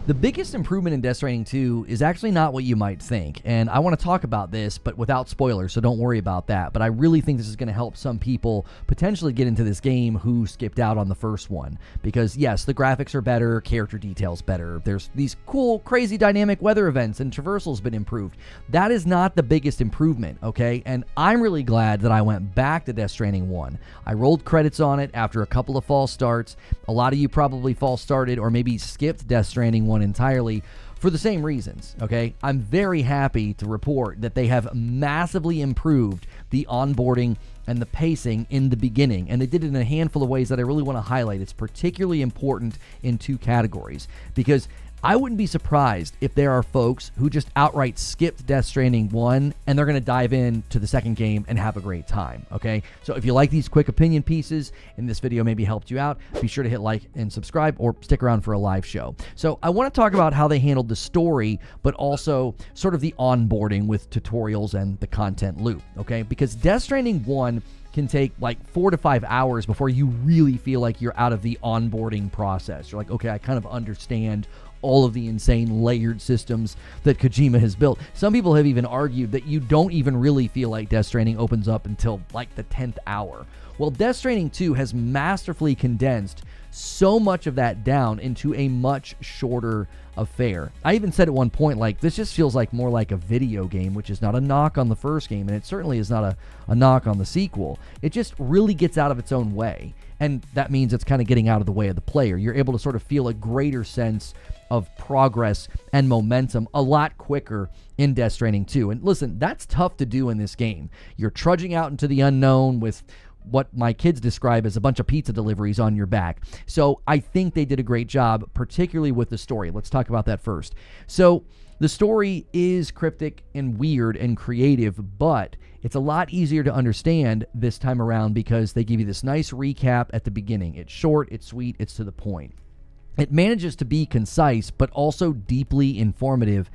The biggest improvement in Death Stranding 2 is actually not what you might think, and I want to talk about this, but without spoilers, so don't worry about that. But I really think this is going to help some people potentially get into this game who skipped out on the first one. Because yes, the graphics are better, character details better, there's these cool, crazy dynamic weather events, and traversal's been improved. That is not the biggest improvement, okay? And I'm really glad that I went back to Death Stranding 1. I rolled credits on it after a couple of false starts. A lot of you probably false started or maybe skipped Death Stranding 1 entirely for the same reasons, okay? I'm very happy to report that they have massively improved the onboarding and the pacing in the beginning, and they did it in a handful of ways that I really want to highlight. It's particularly important in two categories, because I wouldn't be surprised if there are folks who just outright skipped Death Stranding 1 and they're going to dive into the second game and have a great time, okay? So if you like these quick opinion pieces and this video maybe helped you out, be sure to hit like and subscribe or stick around for a live show. So I want to talk about how they handled the story, but also sort of the onboarding with tutorials and the content loop, okay? Because Death Stranding 1 can take like 4 to 5 hours before you really feel like you're out of the onboarding process. You're like, okay, I kind of understand all of the insane layered systems that Kojima has built. Some people have even argued that you don't even really feel like Death Stranding opens up until like the 10th hour. Well, Death Stranding 2 has masterfully condensed so much of that down into a much shorter affair. I even said at one point, like, this just feels like more like a video game, which is not a knock on the first game, and it certainly is not a knock on the sequel. It just really gets out of its own way, and that means it's kind of getting out of the way of the player. You're able to sort of feel a greater sense of progress and momentum a lot quicker in Death Stranding 2. And listen, that's tough to do in this game. You're trudging out into the unknown with what my kids describe as a bunch of pizza deliveries on your back. So I think they did a great job, particularly with the story. Let's talk about that first. So the story is cryptic and weird and creative, but it's a lot easier to understand this time around because they give you this nice recap at the beginning. It's short, it's sweet, it's to the point. It manages to be concise, but also deeply informative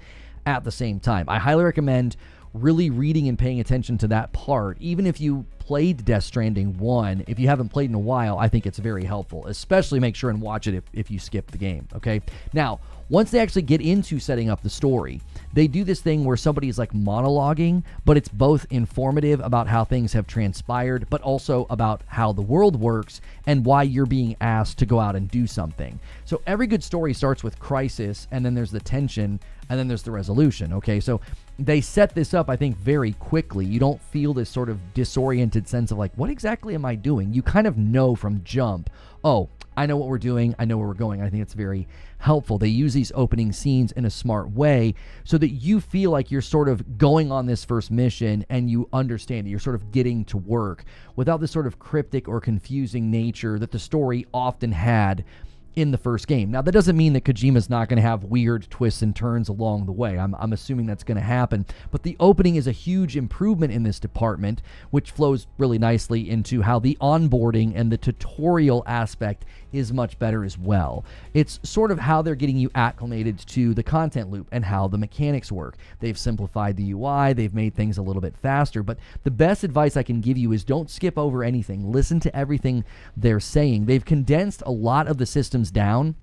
at the same time. I highly recommend really reading and paying attention to that part. Even if you played Death Stranding 1, if you haven't played in a while, I think it's very helpful. Especially make sure and watch it if you skip the game, okay? Now, once they actually get into setting up the story, they do this thing where somebody is like monologuing, but it's both informative about how things have transpired, but also about how the world works and why you're being asked to go out and do something. So every good story starts with crisis, and then there's the tension, and then there's the resolution, okay? So they set this up, I think, very quickly. You don't feel this sort of disoriented sense of like, what exactly am I doing? You kind of know from jump, oh, I know what we're doing, I know where we're going. I think it's very helpful. They use these opening scenes in a smart way so that you feel like you're sort of going on this first mission and you understand it. You're sort of getting to work without this sort of cryptic or confusing nature that the story often had in the first game. Now, that doesn't mean that Kojima's not going to have weird twists and turns along the way. I'm assuming that's going to happen. But the opening is a huge improvement in this department, which flows really nicely into how the onboarding and the tutorial aspect is much better as well. It's sort of how they're getting you acclimated to the content loop and how the mechanics work. They've simplified the UI, they've made things a little bit faster, but the best advice I can give you is don't skip over anything. Listen to everything they're saying. They've condensed a lot of the systems down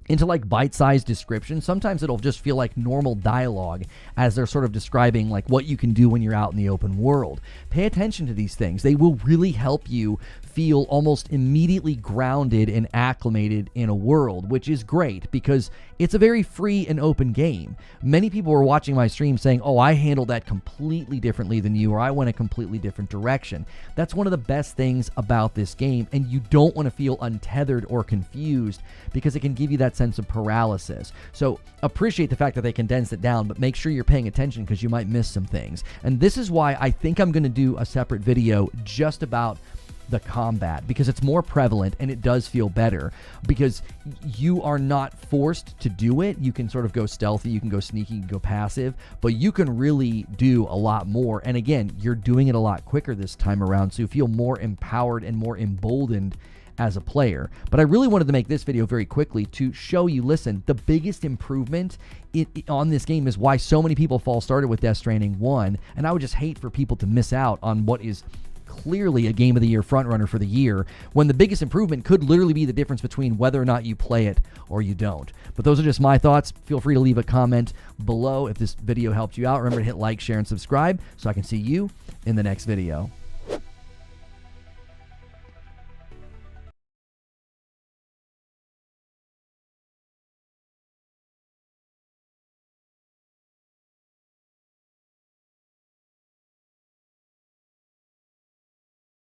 into like bite-sized descriptions. Sometimes it'll just feel like normal dialogue as they're sort of describing like what you can do when you're out in the open world. Pay attention to these things. They will really help you feel almost immediately grounded and acclimated in a world, which is great because it's a very free and open game. Many people were watching my stream saying, oh, I handled that completely differently than you, or I went a completely different direction. That's one of the best things about this game, and you don't want to feel untethered or confused because it can give you that sense of paralysis. So appreciate the fact that they condensed it down, but make sure you're paying attention because you might miss some things. And this is why I think I'm going to do a separate video just about the combat, because it's more prevalent and it does feel better because you are not forced to do it. You can sort of go stealthy, you can go sneaky, you can go passive, but you can really do a lot more. And again, you're doing it a lot quicker this time around, so you feel more empowered and more emboldened as a player. But I really wanted to make this video very quickly to show you, listen, the biggest improvement on this game is why so many people fall started with Death Stranding 1, and I would just hate for people to miss out on what is clearly a Game of the Year frontrunner for the year, when the biggest improvement could literally be the difference between whether or not you play it or you don't. But those are just my thoughts. Feel free to leave a comment below if this video helped you out. Remember to hit like, share, and subscribe so I can see you in the next video.